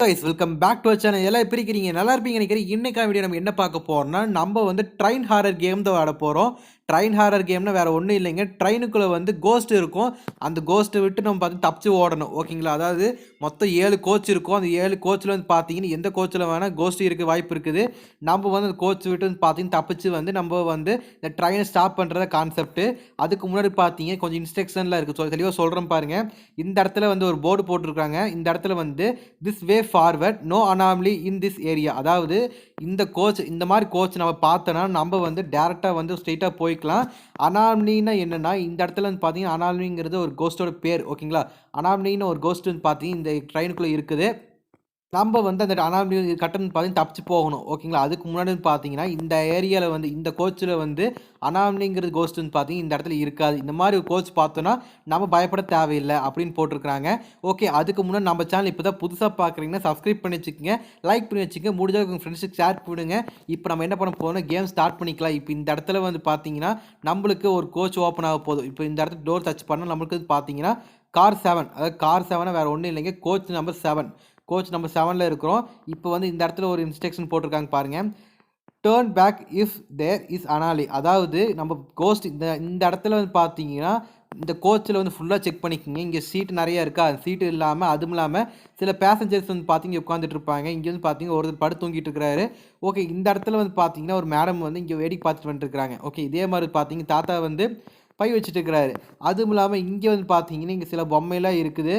Guys welcome back to channel எல்லாம் எப்படி இருக்கீங்க நல்லா இருப்பீங்க நினைக்கிறேன் இன்னைக்கான வீடியோ நம்ம என்ன பார்க்க போறோம்னா நம்ம வந்து ட்ரெயின் ஹாரர் கேம் தான் ஆட போறோம் ட்ரெயின் ஹாரர் கேம்னா வேற ஒன்றும் இல்லைங்க ட்ரெயினுக்குள்ள வந்து கோஸ்ட் இருக்கும் அந்த கோஸ்ட்டை விட்டு நம்ம பார்த்து தப்பிச்சு ஓடணும் ஓகேங்களா அதாவது மொத்தம் 7 கோச் இருக்கும் அந்த 7 கோச்சில் வந்து பார்த்தீங்கன்னா எந்த கோச்சில் வேணால் கோஸ்ட் இருக்க வாய்ப்பு இருக்குது நம்ம வந்து அந்த கோச் விட்டு வந்து பார்த்தீங்கன்னா தப்பிச்சு வந்து நம்ம வந்து இந்த ட்ரெயினை ஸ்டாப் பண்ணுறத கான்செப்ட் அதுக்கு முன்னாடி பார்த்தீங்க கொஞ்சம் இன்ஸ்ட்ரக்ஷன்லாம் இருக்குது தெளிவாக சொல்கிறேன் பாருங்க இந்த இடத்துல வந்து ஒரு போர்டு போட்டிருக்காங்க இந்த இடத்துல வந்து this way forward no anomaly in this area அதாவது இந்த கோச் இந்த மாதிரி கோச் நம்ம பார்த்தோன்னா நம்ம வந்து டேரெக்டாக வந்து ஸ்ட்ரெயிட்டாக போய்க்கலாம் அனாமலின்னா என்னென்னா இந்த இடத்துல வந்து பார்த்தீங்கன்னா அனாமலிங்கிறது ஒரு கோஸ்ட்டோட பேர் ஓகேங்களா அனாமலின்னு ஒரு கோஸ்ட் வந்து பார்த்தீங்கன்னா இந்த ட்ரெயினுக்குள்ளே இருக்குது நம்ம வந்து அந்த அனாமலி கட்டணம் பார்த்தீங்கன்னா தப்பிச்சு போகணும் ஓகேங்களா அதுக்கு முன்னாடி பார்த்தீங்கன்னா இந்த ஏரியாவில் வந்து இந்த கோச்சில் வந்து அனாமலிங்கிறது கோஸ்ட் வந்து பார்த்தீங்கன்னா இந்த இடத்துல இருக்காது இந்த மாதிரி ஒரு கோச் பார்த்தோன்னா நம்ம பயப்பட தேவையில்லை அப்படின்னு போட்டிருக்கிறாங்க ஓகே அதுக்கு முன்னாடி நம்ம சேனல் இப்போ தான் புதுசாக பார்க்குறீங்கன்னா சப்ஸ்கிரைப் பண்ணி வச்சுக்கோங்க லைக் பண்ணி வச்சுக்கோங்க முடிஞ்ச உங்கள் ஃப்ரெண்ட்ஸுக்கு ஷேர் பண்ணுங்க இப்போ நம்ம என்ன பண்ண போகிறோம் கேம் ஸ்டார்ட் பண்ணிக்கலாம் இப்போ இந்த இடத்துல வந்து பார்த்தீங்கன்னா நம்மளுக்கு ஒரு கோச் ஓப்பன் ஆக போதும் இப்போ இந்த இடத்துல டோர் டச் பண்ணால் நம்மளுக்கு பார்த்தீங்கன்னா கார் 7 அதாவது கார் 7 வேறு ஒன்றும் இல்லைங்க கோச் நம்பர் 7 கோச் நம்பர் 7ல் இருக்கிறோம் இப்போ வந்து இந்த இடத்துல ஒரு இன்ஸ்ட்ரக்ஷன் போட்டிருக்காங்க பாருங்கள் turn back if there is anomaly அதாவது நம்ம கோஸ்ட் இந்த இடத்துல வந்து பார்த்தீங்கன்னா இந்த கோச்சில் வந்து ஃபுல்லாக செக் பண்ணிக்கோங்க இங்கே சீட் நிறையா இருக்கா சீட்டு இல்லாமல் அதுவும் இல்லாமல் சில பேசஞ்சர்ஸ் வந்து பார்த்தீங்க உட்காந்துட்டு இருப்பாங்க இங்கே வந்து பார்த்தீங்கன்னா ஒருத்தர் படுத்து தூங்கிட்டு இருக்கிறாரு ஓகே இந்த இடத்துல வந்து பார்த்தீங்கன்னா ஒரு மேடம் வந்து இங்கே வேடிக்கை பார்த்துட்டு வந்துட்டுருக்காங்க ஓகே இதே மாதிரி பார்த்தீங்க தாத்தா வந்து பை வச்சுட்டு இருக்கிறாரு அதுவும் இல்லாமல் இங்கே வந்து பார்த்தீங்கன்னா இங்கே சில பொம்மையெல்லாம் இருக்குது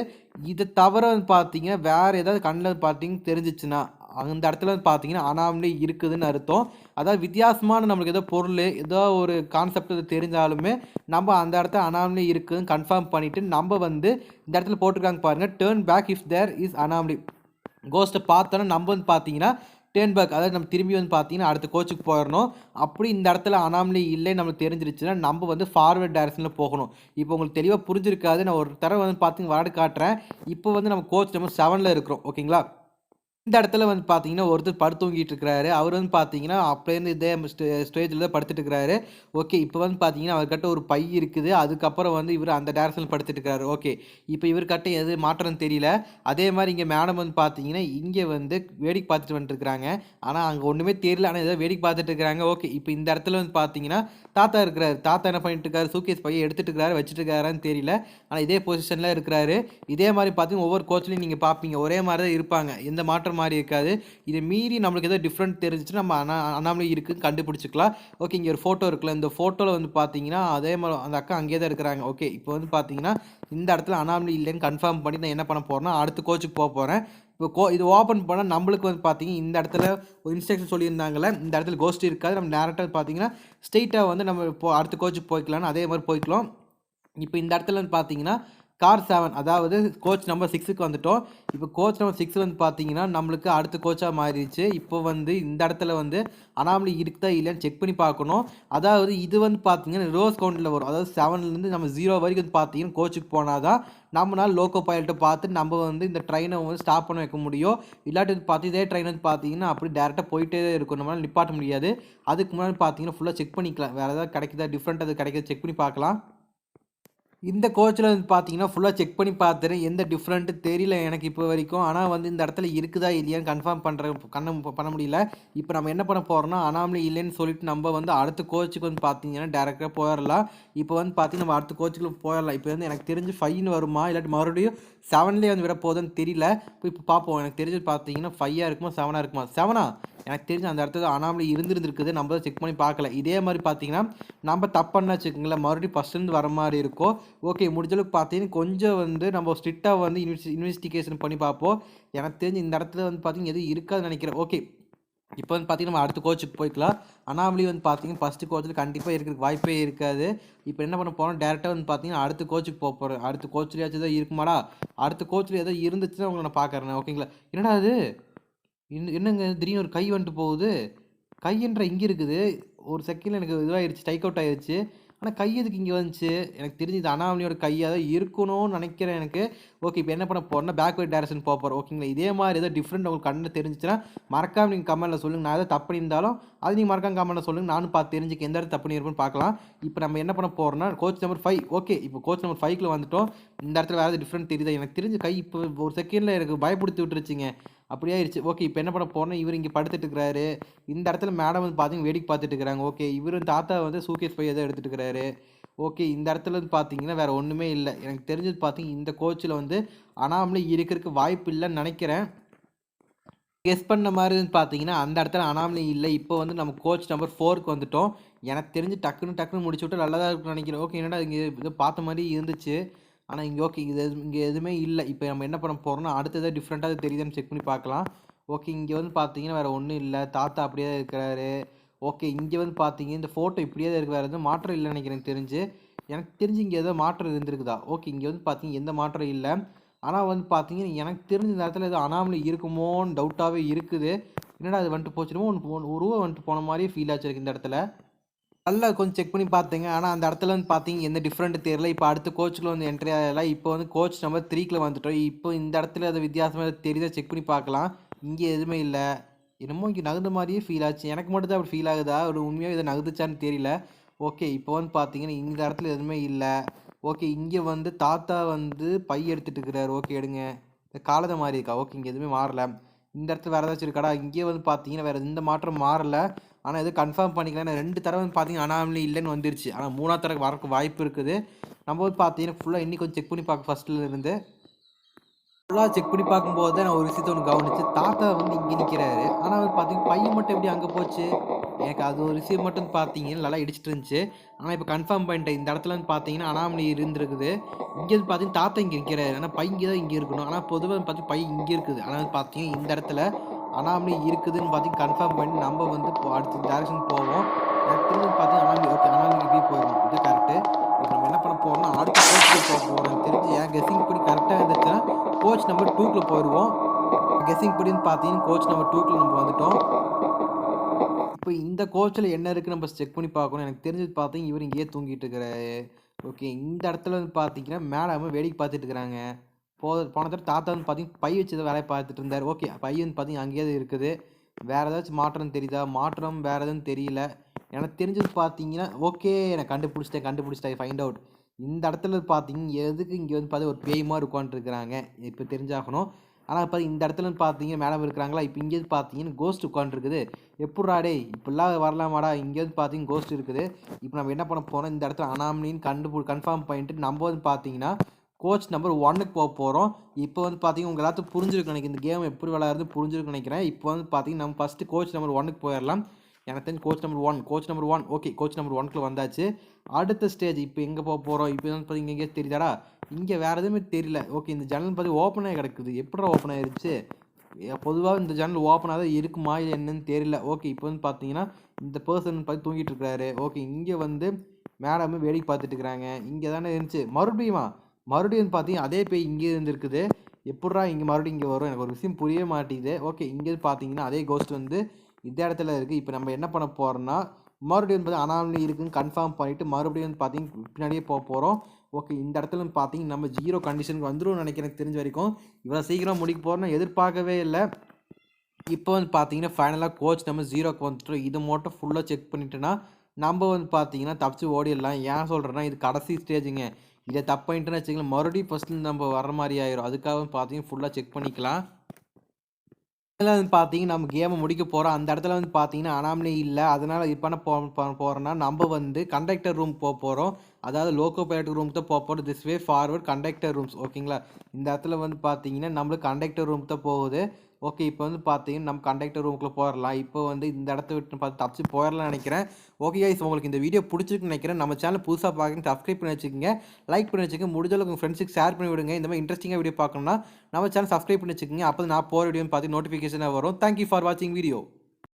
இதை தவிர வந்து பார்த்தீங்கன்னா வேறு ஏதாவது கண்ணில் பார்த்தீங்கன்னா தெரிஞ்சிச்சுன்னா அந்த இடத்துல வந்து பார்த்தீங்கன்னா அனாமலி இருக்குதுன்னு அர்த்தம் அதாவது வித்தியாசமான நம்மளுக்கு ஏதோ பொருள் ஏதோ ஒரு கான்செப்ட் இது தெரிஞ்சாலுமே நம்ம அந்த இடத்துல அனாமலி இருக்குதுன்னு கன்ஃபார்ம் பண்ணிவிட்டு நம்ம வந்து இந்த இடத்துல போட்டிருக்காங்க பாருங்கள் turn back if there is anomaly கோஸ்ட்டை பார்த்தோன்னா நம்ம வந்து பார்த்தீங்கன்னா டேர்ன் பேக் அதாவது நம்ம திரும்பி வந்து பார்த்தீங்கன்னா அடுத்த கோச்சுக்கு போயிடணும் அப்படி இந்த இடத்துல அனாமலி இல்லை நம்மளுக்கு தெரிஞ்சிருச்சுன்னா நம்ம வந்து ஃபார்வர்ட் டைரக்ஷனில் போகணும் இப்போ உங்களுக்கு தெளிவாக புரிஞ்சிருக்காது நான் ஒரு தடவை வந்து பார்த்தீங்கன்னா வார்டு காட்டுறேன் இப்போ வந்து நம்ம கோச் நம்ம 7ல் இருக்கிறோம் ஓகேங்களா இந்த இடத்துல வந்து பார்த்தீங்கன்னா ஒருத்தர் படுத்து தூங்கிட்டு இருக்கிறாரு அவர் வந்து பார்த்தீங்கன்னா அப்படியே இதே ஸ்டேஜில் தான் படுத்துட்டு இருக்கிறாரு ஓகே இப்போ வந்து பார்த்தீங்கன்னா அவர்கிட்ட ஒரு பை இருக்குது அதுக்கப்புறம் வந்து இவர் அந்த டேரக்ஷனில் படுத்துட்டு இருக்காரு ஓகே இப்போ இவர்கிட்ட எது மாற்றம் தெரியல அதே மாதிரி இங்கே மேடம் வந்து பார்த்தீங்கன்னா இங்கே வந்து வேடிக்கை பார்த்துட்டு வந்துட்டுருக்காங்க ஆனால் அங்கே ஒன்றுமே தெரியல ஆனால் ஏதோ வேடிக்கை பார்த்துட்டு இருக்கிறாங்க ஓகே இப்போ இந்த இடத்துல வந்து பார்த்தீங்கன்னா தாத்தா இருக்கிறாரு தாத்தா என்ன பண்ணிட்டு இருக்காரு சூக்கேஸ் பையை எடுத்துட்டு இருக்காரு வச்சுட்டு இருக்காரான்னு தெரியல ஆனால் இதே பொசிஷனில் இருக்கிறாரு இதே மாதிரி பார்த்தீங்கன்னா ஒவ்வொரு கோச்லையும் நீங்கள் பார்ப்பீங்க ஒரே மாதிரி தான் இருப்பாங்க எந்த மாற்றம் மாதிரி இருக்காது இதை மீறி நம்மளுக்கு ஏதோ டிஃப்ரெண்ட் தெரிஞ்சிச்சு நம்ம அனாமலி இருக்குன்னு கண்டுபிடிச்சிக்கலாம் ஓகே இங்கே ஒரு ஃபோட்டோ இருக்குல்ல இந்த ஃபோட்டோவில் வந்து பார்த்தீங்கன்னா அதே மாதிரி அந்த அக்கா அங்கேயே தான் இருக்கிறாங்க ஓகே இப்போ வந்து பார்த்தீங்கன்னா இந்த இடத்துல அனாமலி இல்லைன்னு கன்ஃபார்ம் பண்ணி நான் என்ன பண்ண போகிறேன்னா அடுத்த கோச்சுக்கு போக போகிறேன் இப்போ இது ஓப்பன் பண்ணால் நம்மளுக்கு வந்து பார்த்தீங்கன்னா இந்த இடத்துல ஒரு இன்ஸ்ட்ரக்ஷன் சொல்லியிருந்தாங்களே இந்த இடத்துல கோஸ்ட் இருக்காது நம்ம டேரெக்டாக பார்த்தீங்கன்னா ஸ்ட்ரெயிட்டாக வந்து நம்ம இப்போ அடுத்த கோச்சுக்கு போய்க்கலாம்னு அதே மாதிரி போய்க்கலாம் இப்போ இந்த இடத்துல வந்து பார்த்தீங்கன்னா கார் 7 அதாவது கோச் நம்பர் 6க்கு வந்துட்டோம் இப்போ கோச் நம்பர் 6 வந்து பார்த்தீங்கன்னா நம்மளுக்கு அடுத்த கோச்சாக மாறிடுச்சு இப்போ வந்து இந்த இடத்துல வந்து அனாமலி இருக்குதா இல்லைன்னு செக் பண்ணி பார்க்கணும் அதாவது இது வந்து பார்த்தீங்கன்னா ரோஸ் கவுண்டில் வரும் அதாவது 7லேருந்து நம்ம 0 வரைக்கும் வந்து பார்த்தீங்கன்னா கோச்சுக்கு போனால் தான் நம்மளால் லோக்கோ பைலட்டை பார்த்து நம்ம வந்து இந்த ட்ரெயினை வந்து ஸ்டாப் பண்ண வைக்க முடியும் இல்லாட்டி பார்த்து இதே ட்ரெயின் வந்து பார்த்தீங்கன்னா அப்படி டேரெக்டாக போயிட்டே இருக்கும் நம்மளால் நிப்பாட்ட முடியாது அதுக்கு முன்னாடி பார்த்தீங்கன்னா ஃபுல்லாக செக் பண்ணிக்கலாம் வேறு ஏதாவது கிடைக்குதா டிஃப்ரெண்ட் அது கிடைக்குதா செக் பண்ணி பார்க்கலாம் இந்த கோச்சில் வந்து பார்த்தீங்கன்னா ஃபுல்லாக செக் பண்ணி பார்த்துறேன் எந்த டிஃப்ரெண்ட்டு தெரியல எனக்கு இப்போ வரைக்கும் ஆனால் வந்து இந்த இடத்துல இருக்குதா இல்லையான்னு கன்ஃபார்ம் பண்ண முடியல இப்போ நம்ம என்ன பண்ண போகிறோம்னா அனாமலி இல்லைன்னு சொல்லிட்டு நம்ம வந்து அடுத்த கோச்சுக்கு வந்து பார்த்தீங்கன்னா டேரெக்டாக போயிடலாம் இப்போ வந்து பார்த்தீங்கன்னா நம்ம அடுத்த கோச்சுக்கு போயிடலாம் இப்போ வந்து எனக்கு தெரிஞ்சு 5ன்னு வருமா இல்லாட்டி மறுபடியும் 7லேயே வந்து விட போகுதுன்னு தெரியல இப்போ பார்ப்போம் எனக்கு தெரிஞ்சு பார்த்தீங்கன்னா 5ஆக இருக்குமா 7ஆக இருக்குமா 7ஆ எனக்கு தெரிஞ்சு அந்த இடத்துல அனாமலி இருந்துருக்குது நம்ம தான் செக் பண்ணி பார்க்கல இதே மாதிரி பார்த்தீங்கன்னா நம்ம தப்புன்னு வச்சுக்கோங்களேன் மறுபடியும் ஃபஸ்ட்லேருந்து வர மாதிரி இருக்கும் ஓகே முடிஞ்சளவுக்கு பார்த்தீங்கன்னா கொஞ்சம் வந்து நம்ம ஸ்ட்ரிக்டாக வந்து இன்வெஸ்டிகேஷன் பண்ணி பார்ப்போம் எனக்கு தெரிஞ்சு இந்த இடத்துல வந்து பார்த்தீங்கன்னா எதுவும் இருக்காதுன்னு நினைக்கிறேன் ஓகே இப்போ வந்து பார்த்தீங்கன்னா நம்ம அடுத்த கோச்சுக்கு போய்க்கலாம் அனாமலி வந்து பார்த்தீங்கன்னா ஃபஸ்ட்டு கோச்சில் கண்டிப்பாக இருக்கிறதுக்கு வாய்ப்பே இருக்காது இப்போ என்ன பண்ண போகிறோம் டேரெக்டாக வந்து பார்த்தீங்கன்னா அடுத்த கோச்சுக்கு போக போகிறேன் அடுத்த கோச்சிலையாச்சும் ஏதோ இருக்குமாடா அடுத்த கோச்சில் ஏதோ இருந்துச்சுன்னா உங்களை நான் பார்க்குறேன் ஓகேங்களா என்னடா அது என்னங்க திடீர்னு ஒரு கை வந்துட்டு போகுது கைன்ற இங்கே இருக்குது ஒரு செகண்டில் எனக்கு இதுவாகிடுச்சு ஸ்ட்ரைக் அவுட் ஆகிடுச்சு ஆனால் கை எதுக்கு இங்கே வந்துச்சு எனக்கு தெரிஞ்சு இது அனாமலியோட கையாக தான் இருக்கணும்னு நினைக்கிறேன் எனக்கு ஓகே இப்போ என்ன பண்ண போகிறேன்னா பேக்வேர்ட் டைரக்ஷன் போக போகிறோம் ஓகேங்களா இதே மாதிரி ஏதோ டிஃப்ரெண்ட் உங்களுக்கு கண்ணு தெரிஞ்சிச்சுன்னா மறக்காம நீங்கள் கமெண்ட்டில் சொல்லுங்கள் நான் ஏதோ தப்பு பண்ணியிருந்தாலும் அது நீங்கள் மறக்காம கமெண்ட்டில் சொல்லுங்கள் நானும் பார்த்து தெரிஞ்சுக்க எந்த இடத்துல தப்பு பண்ணியிருப்பேன்னு பார்க்கலாம் இப்போ நம்ம என்ன பண்ண போகிறோம்னா கோச் நம்பர் 5 ஓகே இப்போ கோச் நம்பர் 5க்குள்ள வந்துட்டோம் இந்த இடத்துல வேறு டிஃப்ரெண்ட் தெரியுதா எனக்கு தெரிஞ்ச கை இப்போ ஒரு செகண்டில் எனக்கு பயப்படுத்தி விட்டுருச்சிங்க அப்படியே ஆயிடுச்சு. ஓகே இப்போ என்ன பண்ண போறோம்னா, இவர் இங்கே படுத்துட்டு இருக்கிறாரு. இந்த இடத்துல மேடம் வந்து பார்த்தீங்கன்னா வேடிக்கை பார்த்துட்டு இருக்கிறாங்க. ஓகே இவரு தாத்தா வந்து சூட்கேஸ் போய் ஏதோ எடுத்துட்டு இருக்கிறாரு. ஓகே இந்த இடத்துல வந்து பார்த்தீங்கன்னா வேற ஒன்றுமே இல்லை. எனக்கு தெரிஞ்சது பார்த்தீங்கன்னா இந்த கோச்சில் வந்து அனாமலி இருக்கிறதுக்கு வாய்ப்பு இல்லைன்னு நினைக்கிறேன். கெஸ் பண்ண மாதிரி பார்த்தீங்கன்னா அந்த இடத்துல அனாமலி இல்லை. இப்போ வந்து நம்ம கோச் நம்பர் 4க்கு வந்துட்டோம். எனக்கு தெரிஞ்சு டக்குன்னு முடிச்சு விட்டு நல்லதாக இருக்குன்னு நினைக்கிறேன். ஓகே என்னடா இங்கே ஏதோ பார்த்த மாதிரி இருந்துச்சு. ஆனால் இங்கே ஓகே இங்கே எதுவுமே இல்லை. இப்போ நம்ம என்ன பண்ண போகிறோம்னா அடுத்தது டிஃப்ரெண்ட்டாக தெரியுதுன்னு செக் பண்ணி பார்க்கலாம். ஓகே இங்கே வந்து பார்த்தீங்கன்னா வேறு ஒன்றும் இல்லை. தாத்தா அப்படியே தான் இருக்கிறாரு. ஓகே இங்கே வந்து பார்த்தீங்க இந்த ஃபோட்டோ இப்படியே தான் இருக்குது. வேறு எதுவும் மாற்றம் இல்லைன்னு நினைக்கிறேன் எனக்கு தெரிஞ்சு இங்கே ஏதோ மாற்றம் இருந்திருக்குதா? ஓகே இங்கே வந்து பார்த்தீங்க எந்த மாற்றம் இல்லை. ஆனால் வந்து பார்த்தீங்கன்னா எனக்கு தெரிஞ்ச நேரத்தில் ஏதோ அனாமலி இருக்குமோன்னு டவுட்டாகவே இருக்குது. என்னடா அது வந்துட்டு போச்சுமோ உருவம் வந்துட்டு போன மாதிரியே ஃபீல் ஆச்சு எனக்கு இந்த இடத்துல. நல்லா கொஞ்சம் செக் பண்ணி பார்த்தேங்க. ஆனால் அந்த இடத்துல வந்து பார்த்தீங்க எந்த டிஃப்ரெண்ட் தெரியல. இப்போ அடுத்த கோச்சுக்குள்ள வந்து என்ட்ரி ஆகலாம். இப்போ வந்து கோச் நம்பர் 3க்குள்ள வந்துட்டோம். இப்போ இந்த இடத்துல அது வித்தியாசமாக தெரியுதா செக் பண்ணி பார்க்கலாம். இங்கே எதுவுமே இல்லை. என்னமோ இங்கே நகுந்த மாதிரியே ஃபீல் ஆச்சு. எனக்கு மட்டும் தான் அப்படி ஃபீல் ஆகுதா? ஒரு உண்மையாக இதை நகுதுச்சான்னு தெரியல. ஓகே இப்போ வந்து பார்த்தீங்கன்னா இந்த இடத்துல எதுவுமே இல்லை. ஓகே இங்கே வந்து தாத்தா வந்து பை எடுத்துகிட்டு இருக்கிறார். ஓகே எடுங்க. இந்த காலதை மாதிரி இருக்கா? ஓகே இங்கே எதுவுமே மாறல. இந்த இடத்துல வேறு ஏதாச்சும் இருக்காடா? இங்கே வந்து பார்த்தீங்கன்னா வேறு எந்த மாற்றம் மாறல. ஆனால் எதுவும் கன்ஃபார்ம் பண்ணிக்கலாம். 2 தடவை வந்து பார்த்தீங்கன்னா அனாமலி இல்லைன்னு வந்துருச்சு. ஆனால் 3ஆவது தடவை வரக்கு வாய்ப்பு இருக்குது. நம்ம வந்து பார்த்தீங்கன்னா ஃபுல்லாக இன்னி கொஞ்சம் செக் பண்ணி பார்க்க ஃபஸ்ட்டில் ஃபுல்லாக செக் பண்ணி பார்க்கும்போது தான் நான் ஒரு விஷயத்த ஒன்று கவனிச்சு தாத்தா வந்து இங்கே நிற்கிறாரு. ஆனால் வந்து பார்த்தீங்கன்னா பையன் மட்டும் எப்படி அங்கே போச்சு? எனக்கு அது ஒரு விஷயம் மட்டும் பார்த்தீங்கன்னா நல்லா இடிச்சிட்டு இருந்துச்சு. ஆனால் இப்போ கன்ஃபார்ம் பண்ணிட்டேன். இந்த இடத்துல வந்து பார்த்தீங்கன்னா அனாமலி இருந்திருக்குது. இங்கே வந்து பார்த்தீங்கன்னா தாத்தா இங்கே நிற்கிறாரு. ஆனால் பை இங்கே தான் இங்கே இருக்கணும். ஆனால் பொதுவாக வந்து பார்த்தீங்கன்னா பை இங்கே இருக்குது. ஆனால் வந்து பார்த்தீங்கன்னா இந்த இடத்துல அனாமலி இருக்குதுன்னு பார்த்தீங்கன்னா கன்ஃபார்ம் பண்ணி நம்ம வந்து அடுத்த டேரக்ஷன் போவோம். எனக்கு தெரிஞ்சு பார்த்தீங்கன்னா அனாமலி ஓகே அனாமலிக்கு இப்படி போயிடும். இது கரெக்டு. இப்போ நம்ம என்ன பண்ண போகிறோம்னா அடுத்த கோச்சுக்கு போக போகிறோம். எனக்கு தெரிஞ்சு என் கெஸ்ஸிங் படி கரெக்டாக இருந்துச்சுன்னா கோச் நம்பர் 2க்குள்ள போயிடுவோம். கெஸ்ஸிங் படின்னு பார்த்தீங்கன்னா கோச் நம்பர் 2க்குள்ள நம்ம வந்துட்டோம். இப்போ இந்த கோச்சில் என்ன இருக்குது நம்ம செக் பண்ணி பார்க்கணும். எனக்கு தெரிஞ்சது பார்த்தீங்கன்னா இவர் இங்கேயே தூங்கிட்டு இருக்கிறாரு. ஓகே இந்த இடத்துல வந்து பார்த்தீங்கன்னா மேடம் வேடிக்கை பார்த்துட்டு இருக்கிறாங்க. போன தடவை தாத்தா வந்து பார்த்தீங்கன்னா பை வச்சு வேலையை பார்த்துட்டு இருந்தார். ஓகே பை வந்து பார்த்தீங்கன்னா அங்கேயே இருக்குது. வேறு ஏதாச்சும் மாற்றம் தெரியுதா? மாற்றம் வேறு எதுவும் தெரியல. எனக்கு தெரிஞ்சது பார்த்தீங்கன்னா ஓகே நான் கண்டுபிடிச்சிட்டேன் ஃபைண்ட் அவுட். இந்த இடத்துல பார்த்தீங்கன்னா எதுக்கு இங்கே வந்து பார்த்தீங்கன்னா ஒரு பேய் மாதிரி உட்காந்துருக்குறாங்க. இப்போ தெரிஞ்சாகணும். ஆனால் இப்போ இந்த இடத்துல பார்த்தீங்கன்னா மேடம் இருக்கிறாங்களா? இப்போ இங்கே பார்த்தீங்கன்னா கோஸ்ட் உட்காந்துருக்குது. எப்புட்றா டேய் இப்படிலாம் வரலாமாடா? இங்கே வந்து பார்த்தீங்கன்னா கோஸ்ட் இருக்குது. இப்போ நம்ம என்ன பண்ண போகிறோம்? இந்த இடத்துல அனாமலின்னு கன்ஃபார்ம் பண்ணிட்டு நம்ம வந்து பார்த்தீங்கன்னா கோச் நம்பர் 1க்கு போக போகிறோம். இப்போ வந்து பார்த்தீங்கன்னா உங்கள் எல்லாத்துக்கும் புரிஞ்சிருக்கும் நினைக்கிறேன். இந்த கேம் எப்படி விளையாடுறது புரிஞ்சிருக்குன்னு நினைக்கிறேன். இப்போ வந்து பார்த்தீங்கன்னா நம்ம ஃபஸ்ட்டு கோச் நம்பர் 1க்கு போயிடலாம். எனக்கு தெரிஞ்சு coach number 1 okay coach number 1க்குள்ள வந்தாச்சு. அடுத்த ஸ்டேஜ் இப்போ எங்கே போக போகிறோம்? இப்போ வந்து பார்த்தீங்கன்னா எங்கேயே தெரியுதாடா? இங்கே வேறு எதுவுமே தெரியல. ஓகே இந்த ஜன்னல் பார்த்தீங்கன்னா ஓப்பன் ஆகி கிடக்குது. எப்படிடா ஓப்பன் ஆகிருச்சு? பொதுவாக இந்த ஜன்னல் ஓப்பனாக தான் இருக்குமா இல்லை என்னன்னு தெரியல. ஓகே இப்போ வந்து பார்த்தீங்கன்னா இந்த பர்சன் பார்த்து தூங்கிட்டு இருக்கிறாரு. ஓகே இங்கே வந்து மேடம் வேடிக்கை பார்த்துட்டு இருக்கிறாங்க. இங்கே தானே இருந்துச்சு. மறுபடியும் பார்த்தீங்கன்னா அதே பேய் இங்கே இருந்துருக்குது. எப்பட்றா இங்கே மறுபடியும் இங்கே வரும்? எனக்கு ஒரு விஷயம் புரியவே மாட்டேங்குது. ஓகே இங்கே பார்த்தீங்கன்னா அதே கோஸ்ட் வந்து இந்த இடத்துல இருக்குது. இப்போ நம்ம என்ன பண்ண போகிறோம்னா மறுபடியும் வந்து அனாமலி இருக்குன்னு கன்ஃபார்ம் பண்ணிவிட்டு மறுபடியும் வந்து பார்த்தீங்கன்னா பின்னாடியே போக போகிறோம். ஓகே இந்த இடத்துல வந்து பார்த்தீங்கன்னா நம்ம 0 கண்டிஷனுக்கு வந்துடும் நினைக்கிறேன். எனக்கு தெரிஞ்ச வரைக்கும் இவ்வளோ சீக்கிரம் முடிக்க போகிறோன்னு எதிர்பார்க்கவே இல்லை. இப்போ வந்து பார்த்தீங்கன்னா ஃபைனலாக கோச் நம்ம 0க்கு வந்துட்டோம். இது மட்டும் ஃபுல்லாக செக் பண்ணிட்டோன்னா நம்ம வந்து பார்த்தீங்கன்னா தப்பிச்சு ஓடிடலாம். ஏன் சொல்கிறேன்னா இது கடைசி ஸ்டேஜுங்க. இதை தப்பு பண்ணிட்டுன்னு வச்சுக்கலாம் மறுபடியும் ஃபஸ்ட்டு நம்ம வர மாதிரி ஆயிரும். அதுக்காக வந்து பார்த்தீங்கன்னா ஃபுல்லாக செக் பண்ணிக்கலாம். இதில் வந்து பார்த்தீங்கன்னா நம்ம கேமை முடிக்க போகிறோம். அந்த இடத்துல வந்து பார்த்தீங்கன்னா அனாமலி இல்லை. அதனால் இப்போ என்ன போகிறோன்னா நம்ம வந்து கண்டக்டர் ரூம் போகிறோம். அதாவது லோக்கோ பைலட் ரூமுக்கு தான் போகிறோம். This way forward conductor rooms ஓகேங்களா? இந்த இடத்துல வந்து பார்த்தீங்கன்னா நம்மளுக்கு கண்டக்டர் ரூம் தான் போகுது. ஓகே இப்போ வந்து பார்த்தீங்கன்னா நம்ம கண்டக்டர் ரூமுக்குள்ளே போயிடலாம். இப்போ வந்து இந்த இடத்த விட்டு பார்த்து தப்பிச்சு போயிடலாம்னு நினைக்கிறேன். ஓகே கைஸ் உங்களுக்கு இந்த வீடியோ பிடிச்சிருக்குன்னு நினைக்கிறேன். நம்ம சேனல் புதுசாக பார்க்குறீங்க சப்ஸ்கிரைப் பண்ணி வச்சுக்கோங்க. லைக் பண்ணி வச்சுக்கோங்க. முடிஞ்சளவுக்கு உங்கள் ஃப்ரெண்ட்ஸுக்கு ஷேர் பண்ணி விடுங்க. இந்த மாதிரி இன்ட்ரெஸ்டிங்காக வீடியோ பார்க்கணும்னா நம்ம சேனல் சப்ஸ்கிரைப் பண்ணி வச்சுக்கோங்க. அப்போ நான் போகிற வீடியோ பார்த்து நோட்டிஃபிகேஷனாக வரும். தேங்க்யூ ஃபார் வாட்சிங் வீடியோ.